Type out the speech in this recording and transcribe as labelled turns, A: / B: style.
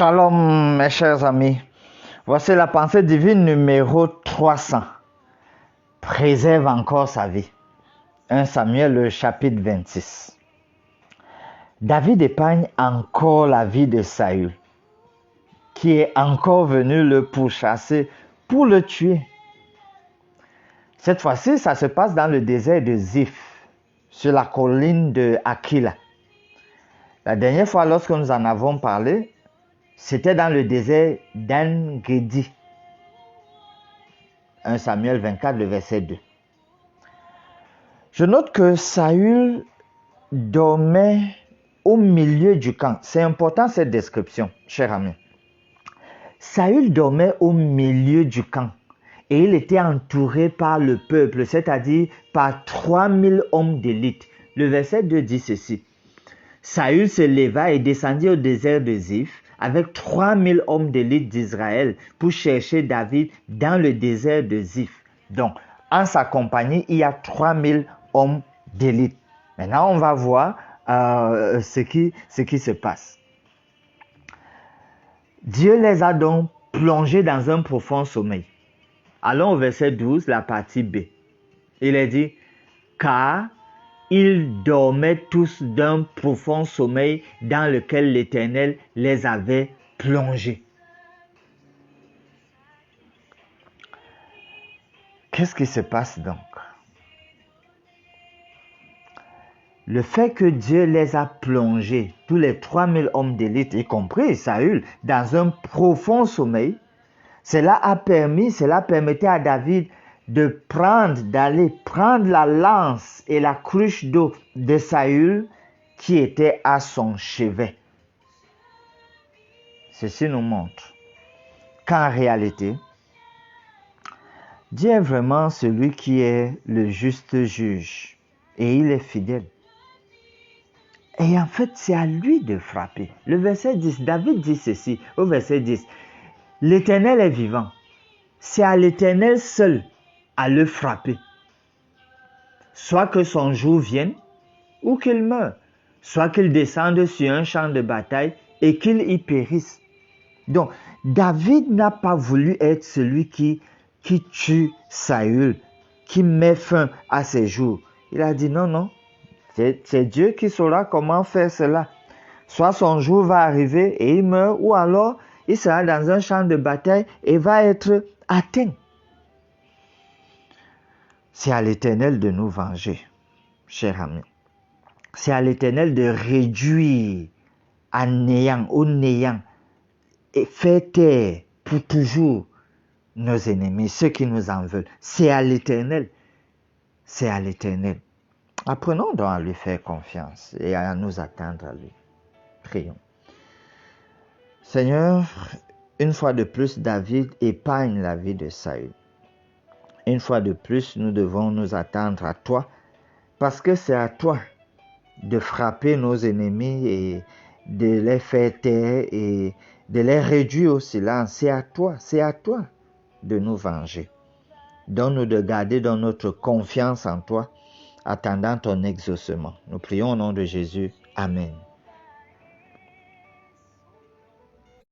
A: Shalom mes chers amis, voici la pensée divine numéro 300. Préserve encore sa vie. 1 Samuel le chapitre 26. David épargne encore la vie de Saül, qui est encore venu le pourchasser pour le tuer. Cette fois-ci, ça se passe dans le désert de Ziph, sur la colline de Aquila. La dernière fois, lorsque nous en avons parlé, c'était dans le désert d'En-Gedi. 1 Samuel 24, le verset 2. Je note que Saül dormait au milieu du camp. C'est important cette description, cher ami. Saül dormait au milieu du camp et il était entouré par le peuple, c'est-à-dire par 3000 hommes d'élite. Le verset 2 dit ceci. Saül se leva et descendit au désert de Ziph avec 3000 hommes d'élite d'Israël pour chercher David dans le désert de Ziph. Donc, en sa compagnie, il y a 3000 hommes d'élite. Maintenant, on va voir ce qui se passe. Dieu les a donc plongés dans un profond sommeil. Allons au verset 12, la partie B. Il est dit, car ils dormaient tous d'un profond sommeil dans lequel l'Éternel les avait plongés. Qu'est-ce qui se passe donc? Le fait que Dieu les a plongés, tous les 3000 hommes d'élite, y compris Saül, dans un profond sommeil, cela permettait à David d'aller prendre la lance et la cruche d'eau de Saül qui était à son chevet. Ceci nous montre qu'en réalité, Dieu est vraiment celui qui est le juste juge et il est fidèle. Et en fait, c'est à lui de frapper. Le verset 10, David dit ceci au verset 10. L'Éternel est vivant. C'est à l'Éternel seul à le frapper. Soit que son jour vienne ou qu'il meure. Soit qu'il descende sur un champ de bataille et qu'il y périsse. Donc, David n'a pas voulu être celui qui tue Saül, qui met fin à ses jours. Il a dit non. C'est Dieu qui saura comment faire cela. Soit son jour va arriver et il meurt, ou alors il sera dans un champ de bataille et va être atteint. C'est à l'Éternel de nous venger, chers amis. C'est à l'Éternel de réduire à néant, au néant, et faire taire pour toujours nos ennemis, ceux qui nous en veulent. C'est à l'Éternel. C'est à l'Éternel. Apprenons donc à lui faire confiance et à nous attendre à lui. Prions. Seigneur, une fois de plus, David épargne la vie de Saül. Une fois de plus, nous devons nous attendre à toi parce que c'est à toi de frapper nos ennemis et de les faire taire et de les réduire au silence. C'est à toi de nous venger. Donne-nous de garder dans notre confiance en toi, attendant ton exaucement. Nous prions au nom de Jésus. Amen.